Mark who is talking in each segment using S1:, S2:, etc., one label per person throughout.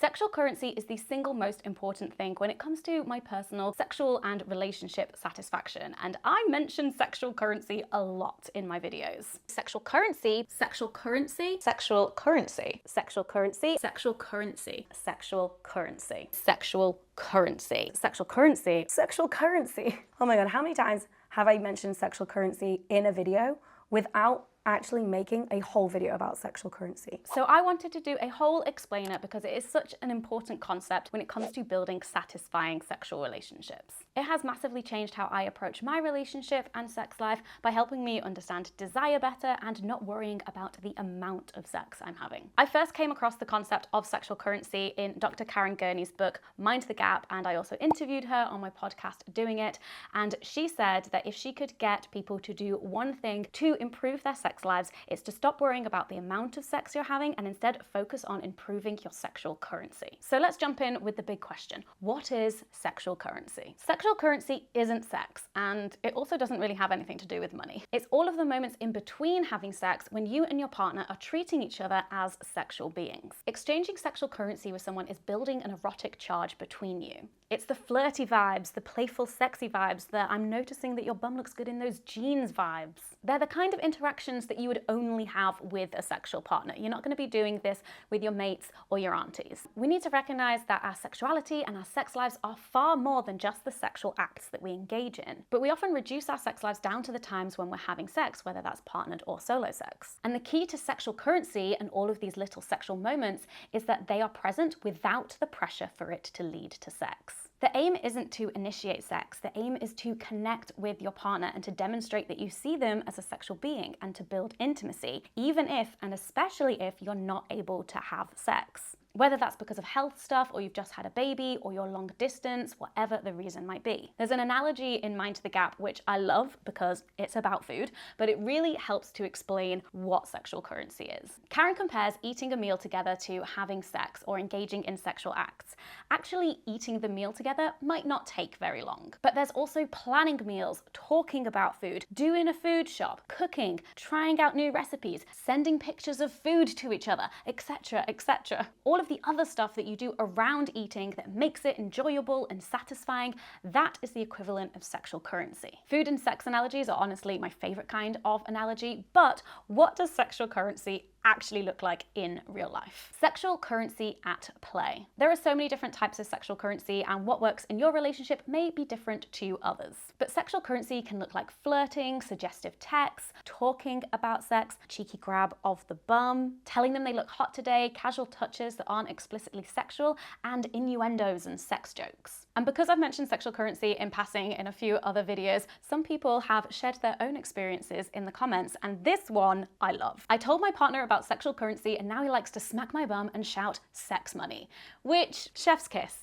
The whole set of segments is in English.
S1: Sexual currency is the single most important thing when it comes to my personal sexual and relationship satisfaction, and I mention sexual currency a lot in my videos. Sexual currency, sexual currency, sexual currency, sexual currency, sexual currency, sexual currency, sexual currency, sexual currency, sexual currency. Oh my God, how many times have I mentioned sexual currency in a video without actually making a whole video about sexual currency? So I wanted to do a whole explainer because it is such an important concept when it comes to building satisfying sexual relationships. It has massively changed how I approach my relationship and sex life by helping me understand desire better and not worrying about the amount of sex I'm having. I first came across the concept of sexual currency in Dr. Karen Gurney's book, Mind the Gap, and I also interviewed her on my podcast doing it, and she said that if she could get people to do one thing to improve their sex lives, it's to stop worrying about the amount of sex you're having and instead focus on improving your sexual currency. So let's jump in with the big question. What is sexual currency? Sexual currency isn't sex, and it also doesn't really have anything to do with money. It's all of the moments in between having sex when you and your partner are treating each other as sexual beings. Exchanging sexual currency with someone is building an erotic charge between you. It's the flirty vibes, the playful, sexy vibes, the I'm noticing that your bum looks good in those jeans vibes. They're the kind of interactions that you would only have with a sexual partner. You're not going to be doing this with your mates or your aunties. We need to recognize that our sexuality and our sex lives are far more than just the sexual acts that we engage in. But we often reduce our sex lives down to the times when we're having sex, whether that's partnered or solo sex. And the key to sexual currency and all of these little sexual moments is that they are present without the pressure for it to lead to sex. The aim isn't to initiate sex. The aim is to connect with your partner and to demonstrate that you see them as a sexual being and to build intimacy, even if, and especially if, you're not able to have sex. Whether that's because of health stuff, or you've just had a baby, or you're long distance, whatever the reason might be. There's an analogy in Mind the Gap which I love because it's about food, but it really helps to explain what sexual currency is. Karen compares eating a meal together to having sex or engaging in sexual acts. Actually eating the meal together might not take very long, but there's also planning meals, talking about food, doing a food shop, cooking, trying out new recipes, sending pictures of food to each other, etc., etc. All of the other stuff that you do around eating that makes it enjoyable and satisfying, that is the equivalent of sexual currency. Food and sex analogies are honestly my favorite kind of analogy, but what does sexual currency actually look like in real life? Sexual currency at play. There are so many different types of sexual currency, and what works in your relationship may be different to others. But sexual currency can look like flirting, suggestive texts, talking about sex, cheeky grab of the bum, telling them they look hot today, casual touches that aren't explicitly sexual, and innuendos and sex jokes. And because I've mentioned sexual currency in passing in a few other videos, some people have shared their own experiences in the comments, and this one I love. I told my partner about sexual currency and now he likes to smack my bum and shout sex money, which, chef's kiss.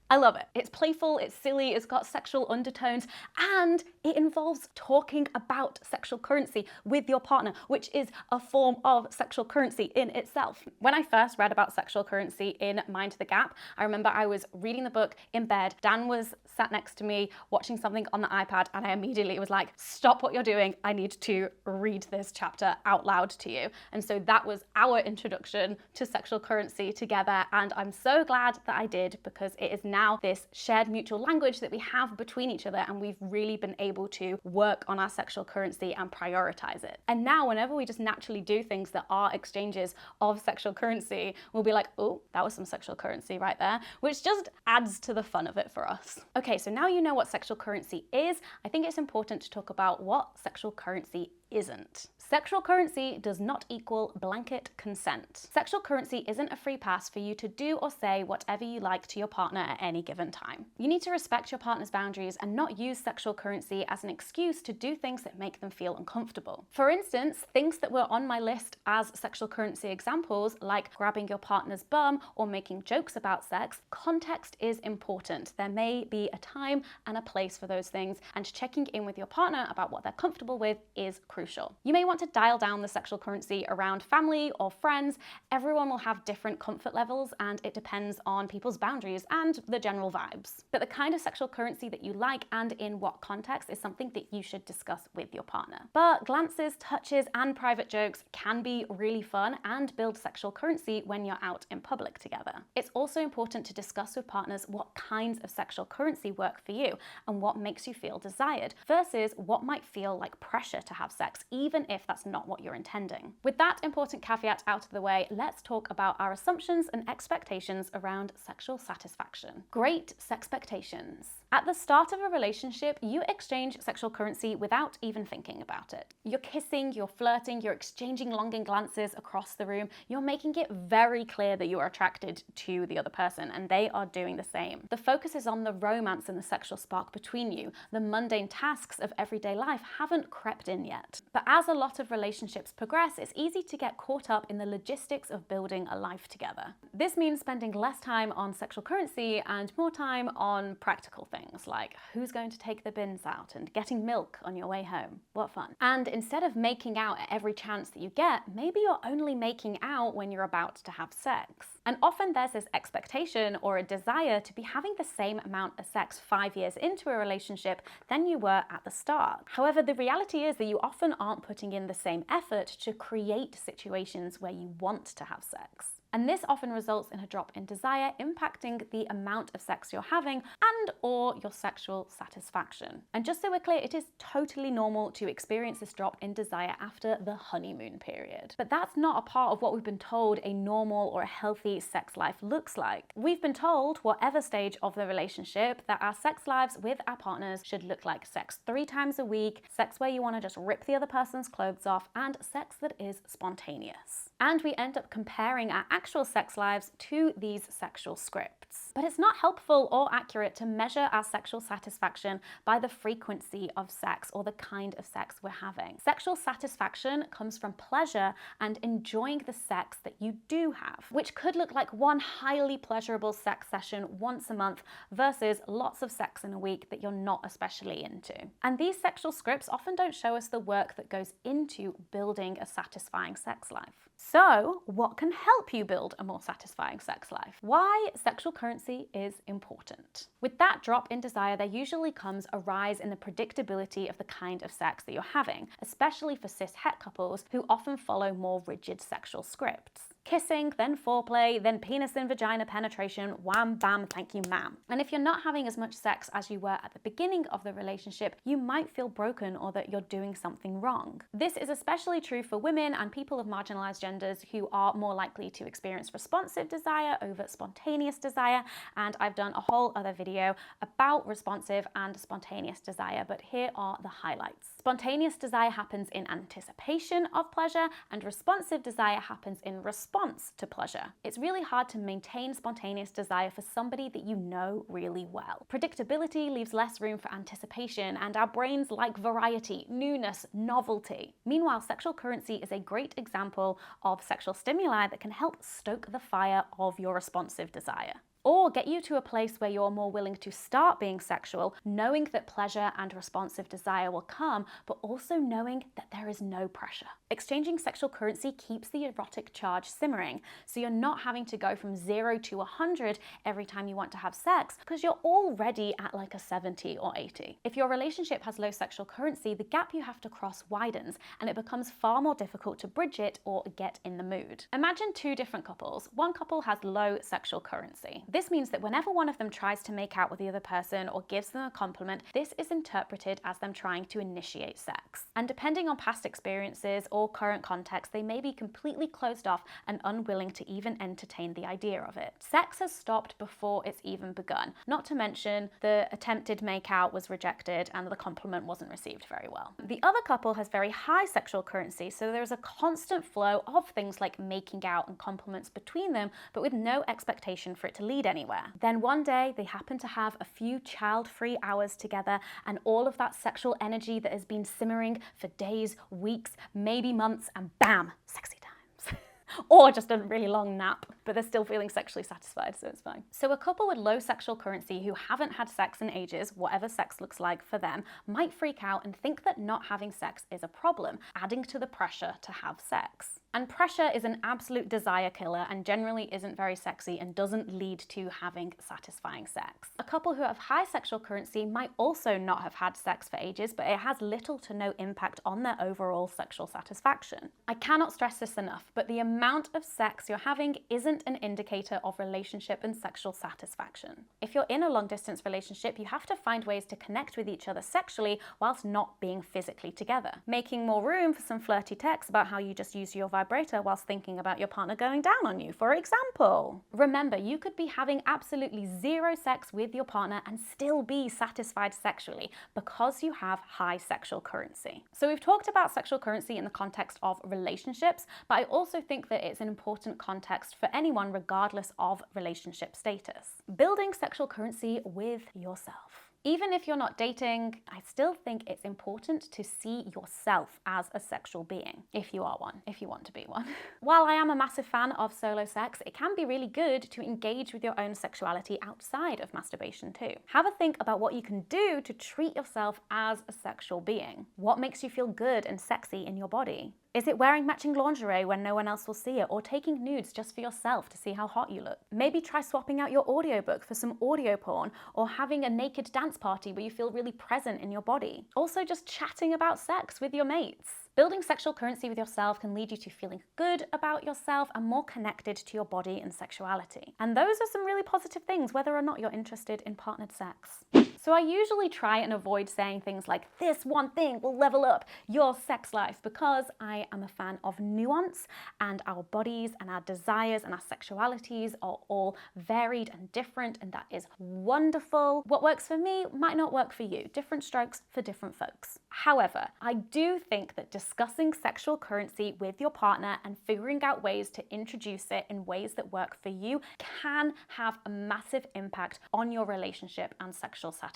S1: I love it. It's playful, it's silly, it's got sexual undertones, and it involves talking about sexual currency with your partner, which is a form of sexual currency in itself. When I first read about sexual currency in Mind the Gap, I remember I was reading the book in bed. Dan was sat next to me watching something on the iPad, and I immediately was like, stop what you're doing. I need to read this chapter out loud to you. And so that was our introduction to sexual currency together, and I'm so glad that I did, because it is now this shared mutual language that we have between each other, and we've really been able to work on our sexual currency and prioritize it. And now whenever we just naturally do things that are exchanges of sexual currency, we'll be like, oh, that was some sexual currency right there, which just adds to the fun of it for us. Okay, so now you know what sexual currency is, I think it's important to talk about what sexual currency isn't. Sexual currency does not equal blanket consent. Sexual currency isn't a free pass for you to do or say whatever you like to your partner at any given time. You need to respect your partner's boundaries and not use sexual currency as an excuse to do things that make them feel uncomfortable. For instance, things that were on my list as sexual currency examples, like grabbing your partner's bum or making jokes about sex, context is important. There may be a time and a place for those things, and checking in with your partner about what they're comfortable with is crucial. crucial. You may want to dial down the sexual currency around family or friends. Everyone will have different comfort levels, and it depends on people's boundaries and the general vibes. But the kind of sexual currency that you like and in what context is something that you should discuss with your partner. But glances, touches, and private jokes can be really fun and build sexual currency when you're out in public together. It's also important to discuss with partners what kinds of sexual currency work for you and what makes you feel desired versus what might feel like pressure to have sex, even if that's not what you're intending. With that important caveat out of the way, let's talk about our assumptions and expectations around sexual satisfaction. Great sexpectations. At the start of a relationship, you exchange sexual currency without even thinking about it. You're kissing, you're flirting, you're exchanging longing glances across the room. You're making it very clear that you are attracted to the other person, and they are doing the same. The focus is on the romance and the sexual spark between you. The mundane tasks of everyday life haven't crept in yet. But as a lot of relationships progress, it's easy to get caught up in the logistics of building a life together. This means spending less time on sexual currency and more time on practical things like who's going to take the bins out and getting milk on your way home. What fun. And instead of making out at every chance that you get, maybe you're only making out when you're about to have sex. And often there's this expectation or a desire to be having the same amount of sex 5 years into a relationship than you were at the start. However, the reality is that you often aren't putting in the same effort to create situations where you want to have sex. And this often results in a drop in desire, impacting the amount of sex you're having and or your sexual satisfaction. And just so we're clear, it is totally normal to experience this drop in desire after the honeymoon period. But that's not a part of what we've been told a normal or a healthy sex life looks like. We've been told, whatever stage of the relationship, that our sex lives with our partners should look like sex 3 times a week, sex where you want to just rip the other person's clothes off, and sex that is spontaneous. And we end up comparing our actual sex lives to these sexual scripts. But it's not helpful or accurate to measure our sexual satisfaction by the frequency of sex or the kind of sex we're having. Sexual satisfaction comes from pleasure and enjoying the sex that you do have, which could look like one highly pleasurable sex session once a month versus lots of sex in a week that you're not especially into. And these sexual scripts often don't show us the work that goes into building a satisfying sex life. So, what can help you build a more satisfying sex life? Why sexual currency is important. With that drop in desire, there usually comes a rise in the predictability of the kind of sex that you're having, especially for cis-het couples who often follow more rigid sexual scripts. Kissing, then foreplay, then penis in vagina penetration, wham bam, thank you ma'am. And if you're not having as much sex as you were at the beginning of the relationship, you might feel broken or that you're doing something wrong. This is especially true for women and people of marginalized genders who are more likely to experience responsive desire over spontaneous desire, and I've done a whole other video about responsive and spontaneous desire, but here are the highlights. Spontaneous desire happens in anticipation of pleasure, and responsive desire happens in response to pleasure. It's really hard to maintain spontaneous desire for somebody that you know really well. Predictability leaves less room for anticipation, and our brains like variety, newness, novelty. Meanwhile, sexual currency is a great example of sexual stimuli that can help stoke the fire of your responsive desire, or get you to a place where you're more willing to start being sexual, knowing that pleasure and responsive desire will come, but also knowing that there is no pressure. Exchanging sexual currency keeps the erotic charge simmering, so you're not having to go from 0 to 100 every time you want to have sex, because you're already at like a 70 or 80. If your relationship has low sexual currency, the gap you have to cross widens, and it becomes far more difficult to bridge it or get in the mood. Imagine 2 different couples. One couple has low sexual currency. This means that whenever one of them tries to make out with the other person or gives them a compliment, this is interpreted as them trying to initiate sex. And depending on past experiences or current context, they may be completely closed off and unwilling to even entertain the idea of it. Sex has stopped before it's even begun, not to mention the attempted make out was rejected and the compliment wasn't received very well. The other couple has very high sexual currency, so there's a constant flow of things like making out and compliments between them, but with no expectation for it to lead anywhere. Then one day they happen to have a few child-free hours together, and all of that sexual energy that has been simmering for days, weeks, maybe months, and bam, sexy times. or just a really long nap, but they're still feeling sexually satisfied, so it's fine. So a couple with low sexual currency who haven't had sex in ages, whatever sex looks like for them, might freak out and think that not having sex is a problem, adding to the pressure to have sex. And pressure is an absolute desire killer and generally isn't very sexy and doesn't lead to having satisfying sex. A couple who have high sexual currency might also not have had sex for ages, but it has little to no impact on their overall sexual satisfaction. I cannot stress this enough, but the amount of sex you're having isn't an indicator of relationship and sexual satisfaction. If you're in a long distance relationship, you have to find ways to connect with each other sexually whilst not being physically together. Making more room for some flirty texts about how you just use your vibrator whilst thinking about your partner going down on you, for example. Remember, you could be having absolutely zero sex with your partner and still be satisfied sexually because you have high sexual currency. So we've talked about sexual currency in the context of relationships, but I also think that it's an important context for anyone regardless of relationship status. Building sexual currency with yourself. Even if you're not dating, I still think it's important to see yourself as a sexual being, if you are one, if you want to be one. While I am a massive fan of solo sex, it can be really good to engage with your own sexuality outside of masturbation too. Have a think about what you can do to treat yourself as a sexual being. What makes you feel good and sexy in your body? Is it wearing matching lingerie when no one else will see it, or taking nudes just for yourself to see how hot you look? Maybe try swapping out your audiobook for some audio porn, or having a naked dance party where you feel really present in your body. Also, just chatting about sex with your mates. Building sexual currency with yourself can lead you to feeling good about yourself and more connected to your body and sexuality. And those are some really positive things, whether or not you're interested in partnered sex. So I usually try and avoid saying things like, this one thing will level up your sex life, because I am a fan of nuance, and our bodies and our desires and our sexualities are all varied and different, and that is wonderful. What works for me might not work for you. Different strokes for different folks. However, I do think that discussing sexual currency with your partner and figuring out ways to introduce it in ways that work for you can have a massive impact on your relationship and sexual satisfaction.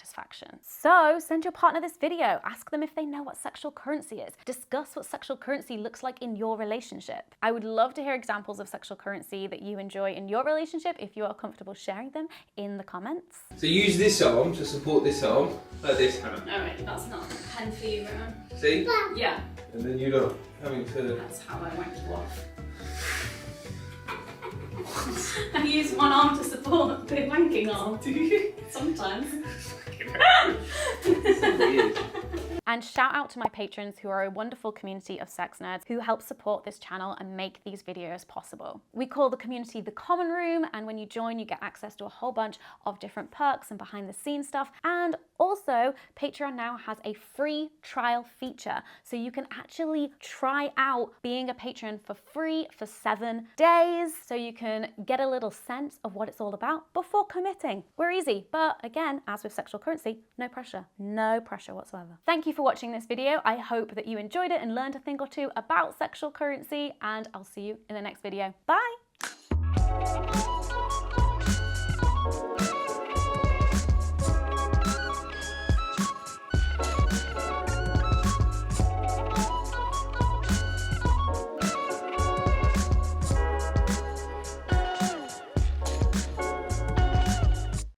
S1: So send your partner this video, ask them if they know what sexual currency is, discuss what sexual currency looks like in your relationship. I would love to hear examples of sexual currency that you enjoy in your relationship if you are comfortable sharing them in the comments.
S2: So use this arm to support this arm, like this, Hannah.
S1: Alright, that's not a pen for you, Rowan.
S2: See?
S1: Yeah.
S2: And then you're not having to...
S1: That's how I wank you off. I use one arm to support the wanking arm, do you? Sometimes.
S2: Weird.
S1: And shout out to my patrons, who are a wonderful community of sex nerds who help support this channel and make these videos possible. We call the community the Common Room, and when you join, you get access to a whole bunch of different perks and behind the scenes stuff. And also, Patreon now has a free trial feature, so you can actually try out being a patron for free for 7 days, so you can get a little sense of what it's all about before committing. We're easy, but again, as with sexual currency, no pressure whatsoever. Thank you for watching this video. I hope that you enjoyed it and learned a thing or two about sexual currency, and I'll see you in the next video. Bye!